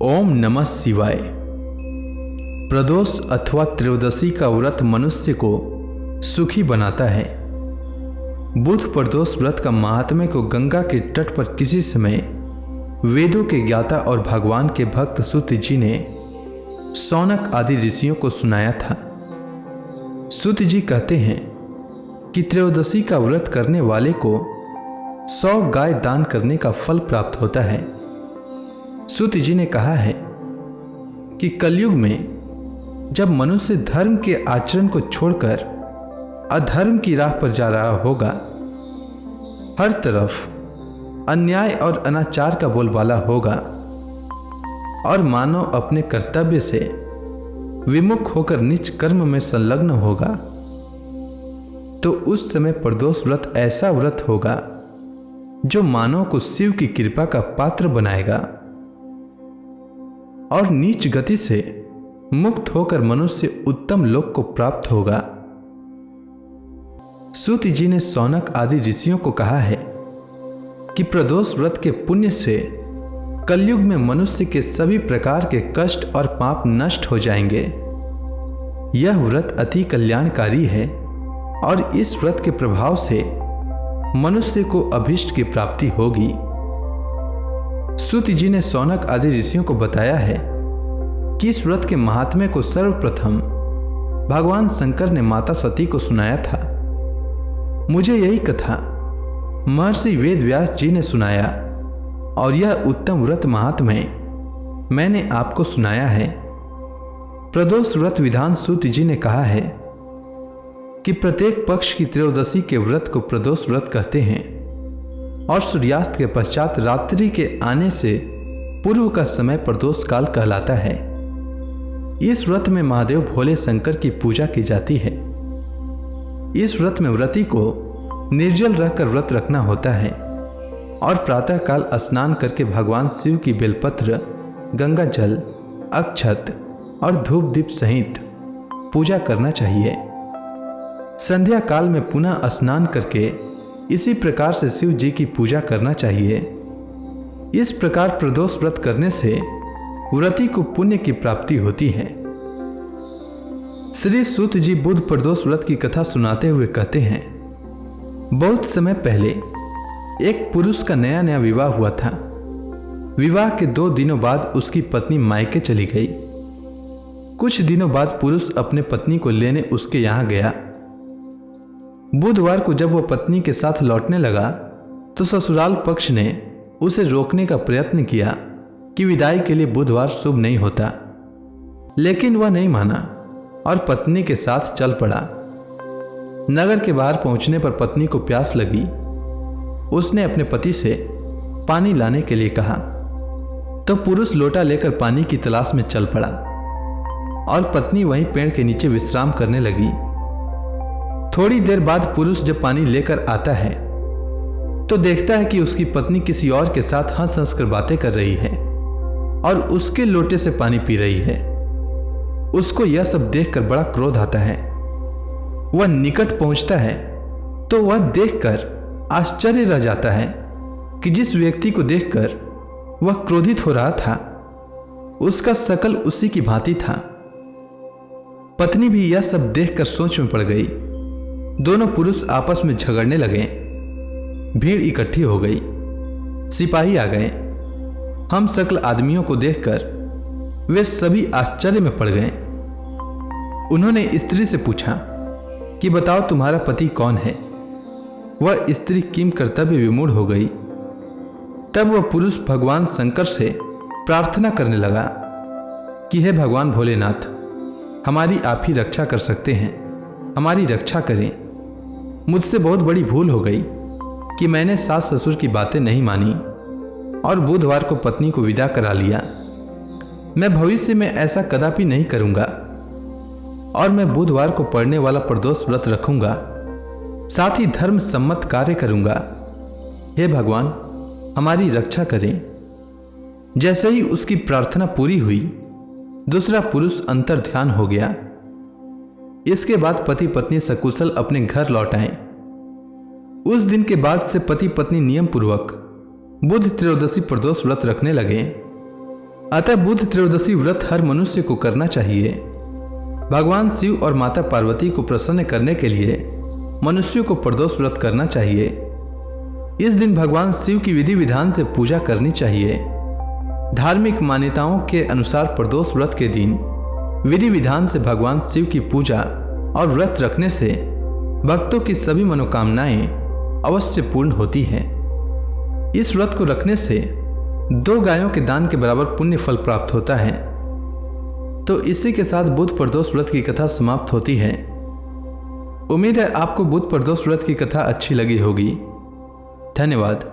ओम नमः शिवाय। प्रदोष अथवा त्रयोदशी का व्रत मनुष्य को सुखी बनाता है। बुध प्रदोष व्रत का महात्म्य को गंगा के तट पर किसी समय वेदों के ज्ञाता और भगवान के भक्त सूत जी ने शौनक आदि ऋषियों को सुनाया था। सूत जी कहते हैं कि त्रयोदशी का व्रत करने वाले को 100 गाय दान करने का फल प्राप्त होता है। सूत जी ने कहा है कि कलयुग में जब मनुष्य धर्म के आचरण को छोड़कर अधर्म की राह पर जा रहा होगा, हर तरफ अन्याय और अनाचार का बोलबाला होगा और मानव अपने कर्तव्य से विमुख होकर नीच कर्म में संलग्न होगा, तो उस समय प्रदोष व्रत ऐसा व्रत होगा जो मानव को शिव की कृपा का पात्र बनाएगा और नीच गति से मुक्त होकर मनुष्य उत्तम लोक को प्राप्त होगा। सूत जी ने शौनक आदि ऋषियों को कहा है कि प्रदोष व्रत के पुण्य से कलयुग में मनुष्य के सभी प्रकार के कष्ट और पाप नष्ट हो जाएंगे। यह व्रत अति कल्याणकारी है और इस व्रत के प्रभाव से मनुष्य को अभीष्ट की प्राप्ति होगी। सूत जी ने शौनक आदि ऋषियों को बताया है कि इस व्रत के महात्म्य को सर्वप्रथम भगवान शंकर ने माता सती को सुनाया था। मुझे यही कथा महर्षि वेद व्यास जी ने सुनाया और यह उत्तम व्रत महात्म्य मैंने आपको सुनाया है। प्रदोष व्रत विधान सूत जी ने कहा है कि प्रत्येक पक्ष की त्रयोदशी के व्रत को प्रदोष व्रत कहते हैं और सूर्यास्त के पश्चात रात्रि के आने से पूर्व का समय प्रदोष काल कहलाता है। इस व्रत में महादेव भोले शंकर की पूजा की जाती है। इस व्रत में व्रती को निर्जल रहकर व्रत रखना होता है और प्रातःकाल स्नान करके भगवान शिव की बेलपत्र, गंगा जल, अक्षत और धूप दीप सहित पूजा करना चाहिए। संध्या काल में पुनः स्नान करके इसी प्रकार से शिव जी की पूजा करना चाहिए। इस प्रकार प्रदोष व्रत करने से व्रती को पुण्य की प्राप्ति होती है। श्री सूत जी बुध प्रदोष व्रत की कथा सुनाते हुए कहते हैं, बहुत समय पहले एक पुरुष का नया नया विवाह हुआ था। विवाह के 2 दिनों बाद उसकी पत्नी मायके चली गई। कुछ दिनों बाद पुरुष अपने पत्नी को लेने उसके यहां गया। बुधवार को जब वह पत्नी के साथ लौटने लगा तो ससुराल पक्ष ने उसे रोकने का प्रयत्न किया कि विदाई के लिए बुधवार शुभ नहीं होता, लेकिन वह नहीं माना और पत्नी के साथ चल पड़ा। नगर के बाहर पहुंचने पर पत्नी को प्यास लगी। उसने अपने पति से पानी लाने के लिए कहा तो पुरुष लोटा लेकर पानी की तलाश में चल पड़ा और पत्नी वहीं पेड़ के नीचे विश्राम करने लगी। थोड़ी देर बाद पुरुष जब पानी लेकर आता है तो देखता है कि उसकी पत्नी किसी और के साथ हंस हंस कर बातें कर रही है और उसके लोटे से पानी पी रही है। उसको यह सब देखकर बड़ा क्रोध आता है। वह निकट पहुंचता है तो वह देखकर आश्चर्य रह जाता है कि जिस व्यक्ति को देखकर वह क्रोधित हो रहा था उसका शकल उसी की भांति था। पत्नी भी यह सब देखकर सोच में पड़ गई। दोनों पुरुष आपस में झगड़ने लगे। भीड़ इकट्ठी हो गई। सिपाही आ गए। हम सकल आदमियों को देखकर वे सभी आश्चर्य में पड़ गए। उन्होंने स्त्री से पूछा कि बताओ तुम्हारा पति कौन है। वह स्त्री किम कर्तव्य विमूढ़ हो गई। तब वह पुरुष भगवान शंकर से प्रार्थना करने लगा कि हे भगवान भोलेनाथ, हमारी आप ही रक्षा कर सकते हैं, हमारी रक्षा करें। मुझसे बहुत बड़ी भूल हो गई कि मैंने सास ससुर की बातें नहीं मानी और बुधवार को पत्नी को विदा करा लिया। मैं भविष्य में ऐसा कदापि नहीं करूंगा और मैं बुधवार को पड़ने वाला प्रदोष व्रत रखूंगा, साथ ही धर्म सम्मत कार्य करूंगा। हे भगवान, हमारी रक्षा करें। जैसे ही उसकी प्रार्थना पूरी हुई, दूसरा पुरुष अंतर ध्यान हो गया। इसके बाद पति पत्नी सकुशल अपने घर लौट आए। उस दिन के बाद से पति पत्नी नियम पूर्वक बुध त्रयोदशी प्रदोष व्रत रखने लगे। अतः बुध त्रयोदशी व्रत हर मनुष्य को करना चाहिए। भगवान शिव और माता पार्वती को प्रसन्न करने के लिए मनुष्यों को प्रदोष व्रत करना चाहिए। इस दिन भगवान शिव की विधि विधान से पूजा करनी चाहिए। धार्मिक मान्यताओं के अनुसार प्रदोष व्रत के दिन विधि विधान से भगवान शिव की पूजा और व्रत रखने से भक्तों की सभी मनोकामनाएं अवश्य पूर्ण होती हैं। इस व्रत को रखने से 2 गायों के दान के बराबर पुण्य फल प्राप्त होता है। तो इसी के साथ बुध प्रदोष व्रत की कथा समाप्त होती है। उम्मीद है आपको बुध प्रदोष व्रत की कथा अच्छी लगी होगी। धन्यवाद।